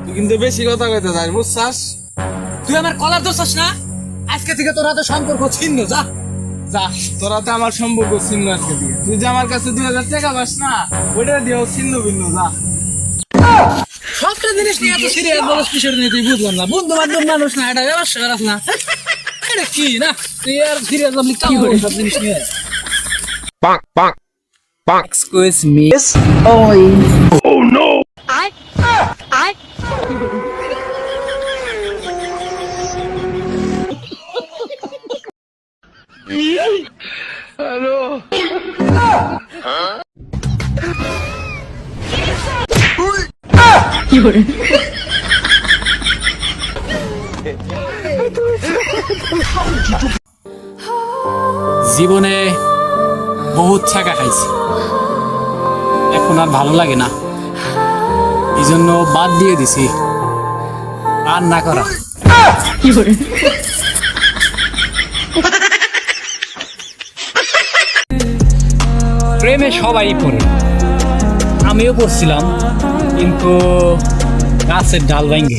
তুই কিন্তু বেশি কথা কইতে যাস বুঝছাস? তুই আমার কলার দোষাস না, আজকে থেকে তোর হাতে সম্পর্ক ছিন্ন। যা যা, তোরা তো আমার সম্পর্ক ছিন্ন আজকে দিয়ে। তুই যে আমার কাছে 2000 টাকা পাস না, ওইটা দিয়েও ছিন্ন ভিন্ন। যা, সবটা জিনিস নিয়ে এত সিরিয়াস বলস কিশোর নিয়ে তুই বুঝলাম না। বন্ধু বান্ধব মানুষ না, এটা ব্যবসা করাস না, এটা কি না? তুই আর সিরিয়াস বললি কি করে সব জিনিস নিয়ে? Excuse me. জীবনে বহুত ছাকা খাইছি, এখন আর ভালো লাগে না, এই জন্য বাদ দিয়ে দিছি আর না করা। প্রেমে সবাই পড়ে, আমিও পড়ছিলাম, কিন্তু গাছের ডাল ভাঙ্গে।